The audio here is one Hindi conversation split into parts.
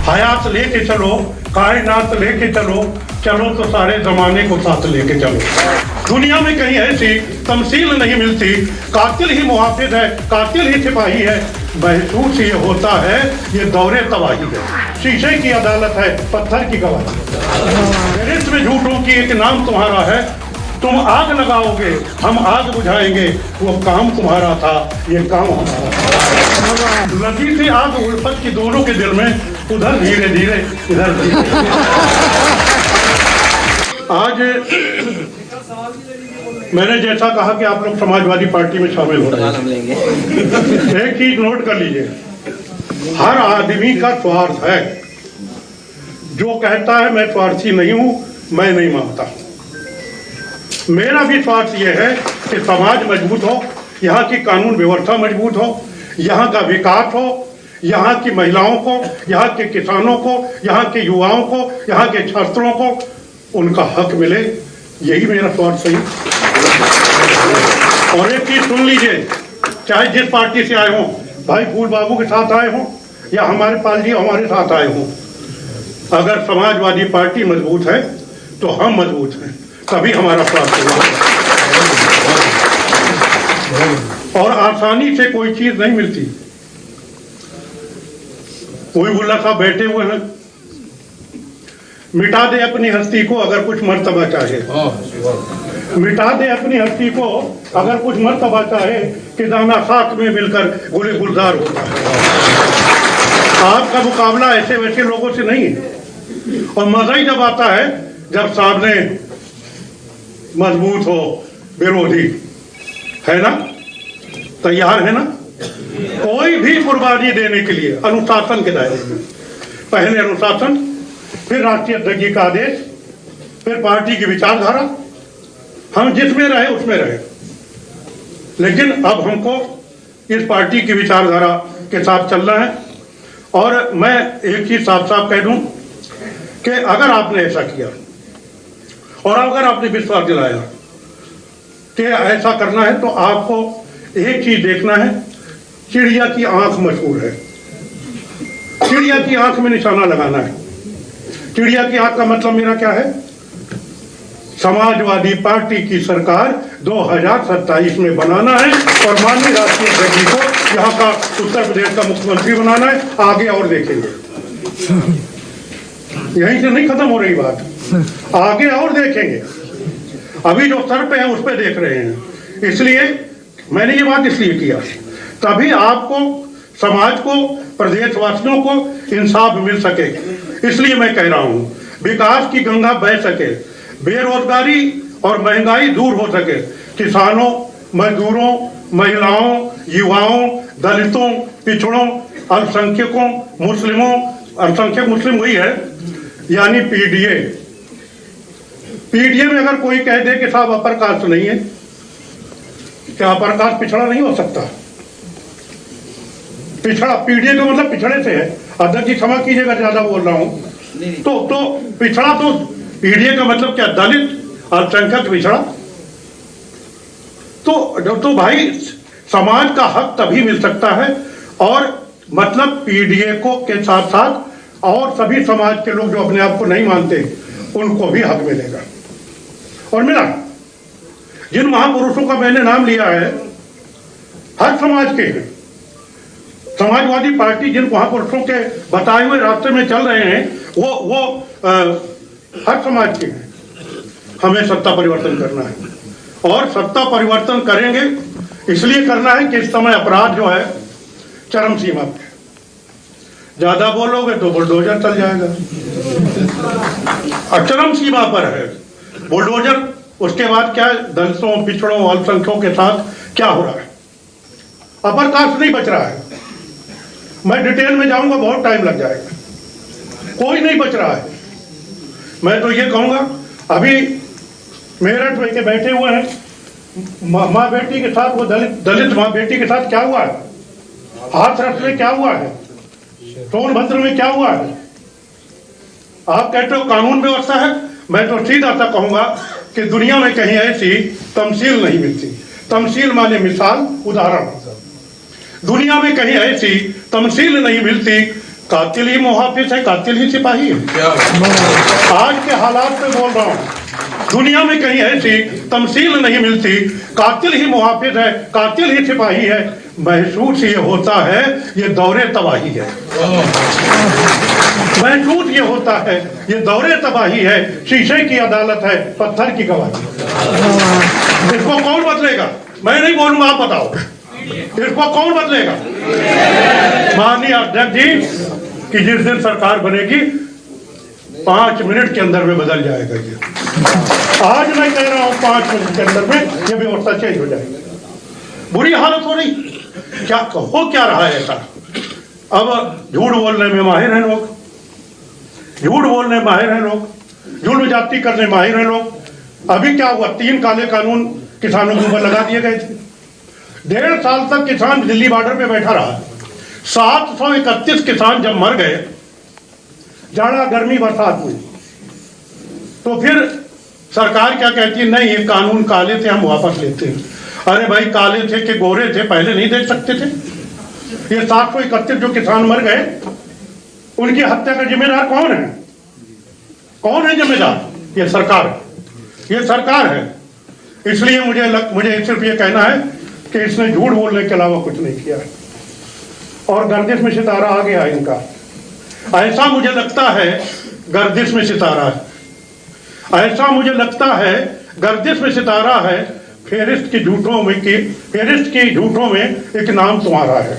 हयात लेके चलो, कायनात लेके चलो, चलो तो सारे जमाने को साथ लेके चलो। दुनिया में कहीं ऐसी तमसील नहीं मिलती, कातिल ही मुहाफिज है, कातिल ही सिपाही है, महसूस ये होता है ये दौरे तबाही है। शीशे की अदालत है, पत्थर की गवाही। फेहरिस्त में झूठों की एक नाम तुम्हारा है, तुम आग लगाओगे हम आग बुझाएंगे, वो काम तुम्हारा था ये काम हमारा था। लगी थी आग उल्फत की दोनों के दिल में, उधर धीरे धीरे इधर धीरे। आज मैंने जैसा कहा कि आप लोग समाजवादी पार्टी में शामिल हो रहे हैं, एक चीज नोट कर लीजिए, हर आदमी का स्वार्थ है। जो कहता है मैं स्वार्थी नहीं हूं, मैं नहीं मानता। मेरा भी स्वार्थ यह है कि समाज मजबूत हो, यहाँ की कानून व्यवस्था मजबूत हो, यहाँ का विकास हो, यहाँ की महिलाओं को, यहाँ के किसानों को, यहाँ के युवाओं को, यहाँ के छात्रों को उनका हक मिले, यही मेरा स्वार्थ सही। और एक चीज सुन लीजिए, चाहे जिस पार्टी से आए हों, भाई फूल बाबू के साथ आए हों या हमारे पाल जी हमारे साथ आए हों, अगर समाजवादी पार्टी मजबूत है तो हम मजबूत हैं, तभी हमारा स्वार्थ होगा। और आसानी से कोई चीज नहीं मिलती। कोई बुल्ला साहब बैठे हुए हैं, मिटा दे अपनी हस्ती को अगर कुछ मर्तबा चाहे, मिटा दे अपनी हस्ती को अगर कुछ मर्तबा चाहे, कि दाना खाक में मिलकर गुले गुलजार होता है। आपका मुकाबला ऐसे वैसे लोगों से नहीं है, और मजा ही जब आता है जब सामने मजबूत हो विरोधी, है ना, तैयार है ना, कोई भी कुर्बानी देने के लिए अनुशासन के दायरे में, पहले अनुशासन, फिर राष्ट्रीय अध्यक्ष जी का आदेश, फिर पार्टी की विचारधारा, हम जिसमें रहे उसमें रहे। लेकिन अब हमको इस पार्टी की विचारधारा के साथ चलना है। और मैं एक चीज साफ साफ कह दूं कि अगर आपने ऐसा किया और अगर आपने विश्वास दिलाया कि ऐसा करना है, तो आपको एक चीज देखना है, चिड़िया की आंख मशहूर है, चिड़िया की आंख में निशाना लगाना है। चिड़िया की आंख का मतलब मेरा क्या है, समाजवादी पार्टी की सरकार 2027 में बनाना है और माननीय राष्ट्रीय अध्यक्ष जी को यहाँ का उत्तर प्रदेश का मुख्यमंत्री बनाना है। आगे और देखेंगे, यहीं से नहीं खत्म हो रही बात, आगे और देखेंगे। अभी जो सर पे है उस पे देख रहे हैं। इसलिए मैंने ये बात इसलिए किया, तभी आपको, समाज को, प्रदेशवासियों को इंसाफ मिल सके। इसलिए मैं कह रहा हूं, विकास की गंगा बह सके, बेरोजगारी और महंगाई दूर हो सके, किसानों, मजदूरों, महिलाओं, युवाओं, दलितों, पिछड़ों, अल्पसंख्यकों, मुस्लिमों, अल्पसंख्यक मुस्लिम वही है यानी पीडीए। पीडीए में अगर कोई कह दे कि साहब अपर कास्ट नहीं है, क्या अपर कास्ट पिछड़ा नहीं हो सकता? पिछड़ा, पीडीए का मतलब पिछड़े से है। अध्यक्ष जी क्षमा कीजिएगा ज्यादा बोल रहा हूं, तो पिछड़ा, तो पीडीए का मतलब क्या, दलित, अल्पसंख्यक, पिछड़ा। तो भाई समाज का हक तभी मिल सकता है, और मतलब पीडीए को के साथ साथ और सभी समाज के लोग जो अपने आप को नहीं मानते उनको भी हक मिलेगा। और मिला, जिन महापुरुषों का मैंने नाम लिया है हर समाज के हैं। समाजवादी पार्टी जिन महापुरुषों के बताए हुए रास्ते में चल रहे हैं वो हर समाज के हैं। हमें सत्ता परिवर्तन करना है और सत्ता परिवर्तन करेंगे इसलिए करना है कि इस समय अपराध जो है चरम सीमा पे, ज्यादा बोलोगे तो बुलडोजर चल जाएगा, चरम सीमा पर है बुलडोजर। उसके बाद क्या, दलितों, पिछड़ों, अल्पसंख्यकों के साथ क्या हो रहा है, अपर कास्ट नहीं बच रहा है। मैं डिटेल में जाऊंगा, बहुत टाइम लग जाएगा, कोई नहीं बच रहा है। मैं तो ये कहूंगा, अभी मेरठ में के बैठे हुए हैं, माँ बेटी के साथ, वो दलित माँ बेटी के साथ क्या हुआ है, हाथरस में क्या हुआ है, सोनभद्र में क्या हुआ है। आप कहते हो कानून व्यवस्था है, मैं तो सीधा सा कहूंगा कि दुनिया में कहीं ऐसी तमसील नहीं मिलती। तमसील माने मिसाल, उदाहरण। दुनिया में कहीं ऐसी तमसील नहीं मिलती कातिल ही मुहाफिज है, कातिल ही सिपाही है। आज के हालात में बोल रहा हूँ, दुनिया में कहीं ऐसी तमसील नहीं मिलती। कातिल ही मुहाफिज है, कातिल ही सिपाही है। महसूस ये होता है ये दौरे तबाही है। महसूस ये होता है ये दौरे तबाही है। शीशे की अदालत है, पत्थर की गवाही। इसको कौन बदलेगा? मैं नहीं बोलूंगा, आप बताओ इसको कौन बदलेगा? माननीय अध्यक्ष जी कि जिस दिन सरकार बनेगी 5 मिनट के अंदर में बदल जाएगा ये। आज मैं कह रहा हूं 5 मिनट के अंदर में ये व्यवस्था चेंज हो जाएगी। बुरी हालत हो रही, क्या हो क्या रहा है ऐसा? अब झूठ बोलने में माहिर हैं लोग, झूठ बोलने में माहिर हैं लोग, जुल्म ज्यादती करने माहिर हैं लोग। अभी क्या हुआ, 3 काले कानून किसानों के ऊपर लगा दिए गए थे। 1.5 साल तक किसान दिल्ली बॉर्डर पे बैठा रहा। 731 किसान जब मर गए, जाड़ा गर्मी बरसात हुई, तो फिर सरकार क्या कहती है, नहीं ये कानून काले थे, हम वापस लेते हैं। अरे भाई, काले थे कि गोरे थे, पहले नहीं देख सकते थे? ये 731 जो किसान मर गए, उनकी हत्या का जिम्मेदार कौन है? कौन है जिम्मेदार? ये सरकार, ये सरकार है। इसलिए मुझे सिर्फ ये कहना है कि इसने झूठ बोलने के अलावा कुछ नहीं किया है और गर्दिश में सितारा आ गया इनका। ऐसा मुझे लगता है गर्दिश में सितारा है, ऐसा मुझे लगता है गर्दिश में सितारा है। फेरिस्त की झूठों में एक नाम तुम्हारा है।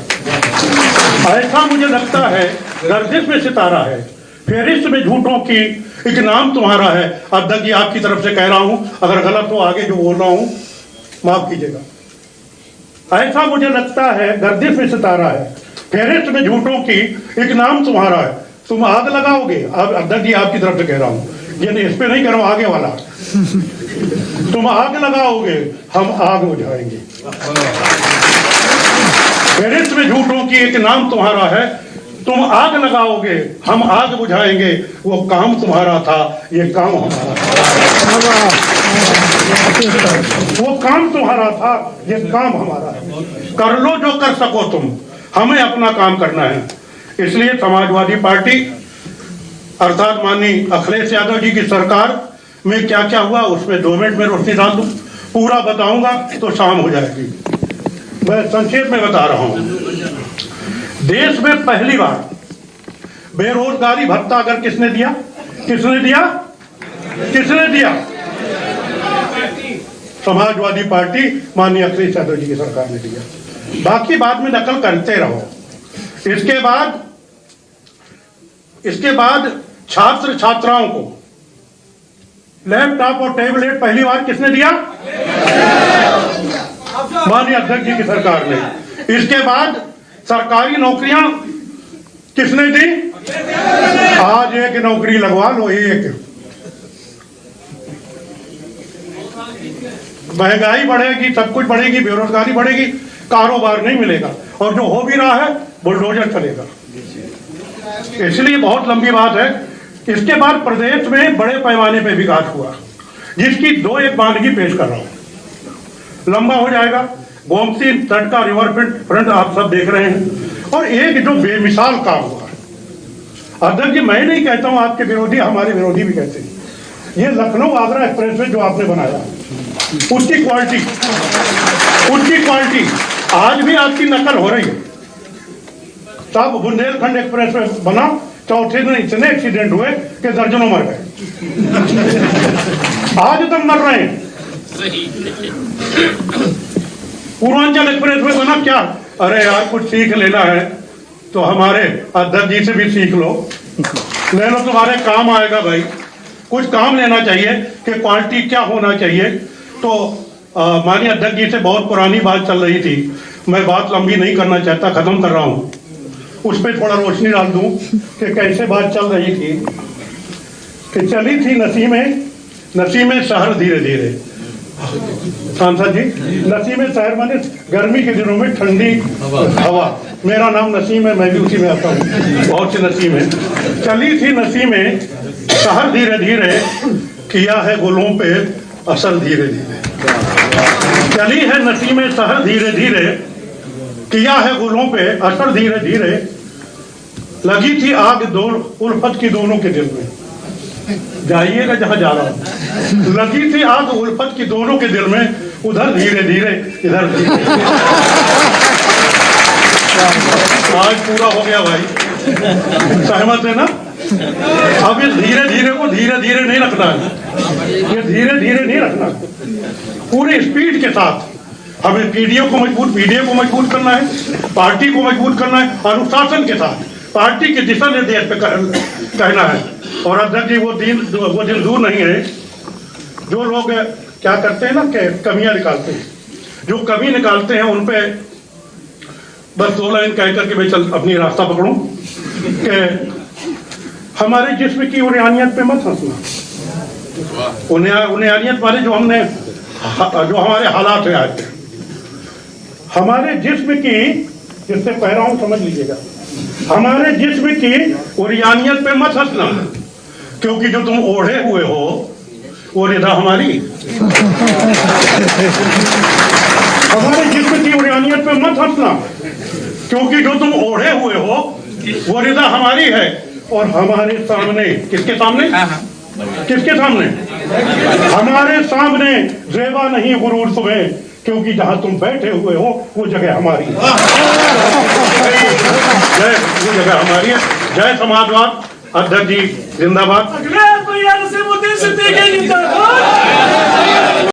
ऐसा मुझे लगता है गर्दिश में सितारा है, फेरिस्त में झूठों की एक नाम तुम्हारा है। अध्यक्ष जी आपकी तरफ से कह रहा हूं, अगर गलत हो आगे जो बोल रहा हूं माफ कीजिएगा। ऐसा मुझे लगता है गर्दिश में सितारा है, फेरिस्त में झूठों की एक नाम तुम्हारा है। तुम आग लगाओगे, अध्यक्ष जी आपकी तरफ से कह रहा हूं, ये इस पे नहीं कह रहा हूं, आगे वाला। तुम आग लगाओगे, हम आग बुझाएंगे। फेरिस्त में झूठों की एक नाम तुम्हारा है, तुम आग लगाओगे, हम आग बुझाएंगे। वो काम तुम्हारा था, ये काम हमारा था। वो काम तुम्हारा था, ये काम हमारा है। कर लो जो कर सको तुम, हमें अपना काम करना है। इसलिए समाजवादी पार्टी अर्थात माननीय अखिलेश यादव जी की सरकार में क्या क्या हुआ उसमें 2 मिनट में रोशनी डाल दूं। पूरा बताऊंगा तो शाम हो जाएगी। मैं संक्षेप में बता रहा हूं। देश में पहली बार बेरोजगारी भत्ता अगर किसने दिया? किसने दिया? किसने दिया? समाजवादी पार्टी माननीय अखिलेश यादव जी की सरकार ने दिया। बाकी बाद में नकल करते रहो। इसके बाद छात्र छात्राओं को लैपटॉप और टैबलेट पहली बार किसने दिया? माननीय अध्यक्ष जी की सरकार ने। इसके बाद सरकारी नौकरियां किसने दी? आज एक नौकरी लगवा लो, एक। महंगाई बढ़ेगी, सब कुछ बढ़ेगी, बेरोजगारी बढ़ेगी, कारोबार नहीं मिलेगा, और जो हो भी रहा है बुलडोजर चलेगा। इसलिए बहुत लंबी बात है। इसके बाद प्रदेश में बड़े पैमाने पर विकास हुआ, जिसकी 2-1 मानगी पेश कर रहा हूं। लंबा हो जाएगा। गोमती तट का रिवर फ्रंट आप सब देख रहे हैं, और एक जो बेमिसाल काम हुआ। अध्यक्ष जी मैं नहीं कहता हूं, आपके विरोधी, हमारे विरोधी भी कहते हैं, ये लखनऊ आगरा एक्सप्रेसवे जो आपने बनाया, उसकी क्वालिटी आज भी आपकी नकल हो रही है। साहब बुंदेलखंड एक्सप्रेसवे बना, चौथे दिन इतने एक्सीडेंट हुए कि दर्जनों मर गए। आज तक मर रहे हैं। पूर्वांचल एक्सप्रेसवे बना, क्या? अरे यार कुछ सीख लेना है तो हमारे अध्यक्ष जी से भी सीख लो, ले लो, तुम्हारे काम आएगा भाई। कुछ काम लेना चाहिए कि क्वालिटी क्या होना चाहिए। तो माननीय अध्यक्ष जी से बहुत पुरानी बात चल रही थी, मैं बात लंबी नहीं करना चाहता, खत्म कर रहा हूँ। उस पर थोड़ा रोशनी डाल दूं कि कैसे बात चल रही थी। कि चली थी नसीमें शहर धीरे धीरे। सांसद जी, नसीमें शहर माने गर्मी के दिनों में ठंडी हवा। मेरा नाम नसीम है, मैं भी उसी में आता हूँ, बहुत से नसीम है। चली थी नसीमें शहर धीरे धीरे, किया है गुलों पे असर धीरे धीरे। चली है नसीमें शहर धीरे धीरे, किया है गुलों पे असर धीरे धीरे। लगी थी आग उल्फत की दोनों के दिल में, जाइएगा जहां जा रहा हूं। लगी थी आग उल्फत की दोनों के दिल में, उधर धीरे धीरे इधर धीरे। आज पूरा हो गया भाई, सहमत है ना? अब इस धीरे धीरे को धीरे धीरे नहीं रखना है, ये धीरे धीरे नहीं रखना, पूरी स्पीड के साथ हमें पीडीओ को मजबूत करना है, पार्टी को मजबूत करना है, अनुशासन के साथ पार्टी के दिशा निर्देश पे कहना है। और अध्यक्ष जी वो दिन दूर नहीं है जो लोग क्या करते हैं ना कि कमियां निकालते हैं, जो कमी निकालते हैं उन पे बस 2 लाइन कह करके मैं चल अपनी रास्ता पकड़ूं कि हमारे जिस्म की उन्यानियत पे मत हंसना। उन्यानियत वाले जो हमारे हालात है आज, हमारे जिस्म की, जिससे कह रहा हूं समझ लीजिएगा, हमारे जिस्म की उन्यानियत पे मत हंसना, क्योंकि जो तुम ओढ़े हुए हो वो रिदा हमारी। हमारे जिस्म की उन्यानियत पे मत हंसना, क्योंकि जो तुम ओढ़े हुए हो वो रिदा हमारी है। और हमारे सामने, किसके सामने? किसके सामने? हमारे सामने ज़ेबा नहीं गुरूर तुम्हें, क्योंकि जहां तुम बैठे हुए हो वो जगह हमारी है। वो जगह हमारी है। जय समाजवाद। अध्यक्ष जी जिंदाबाद।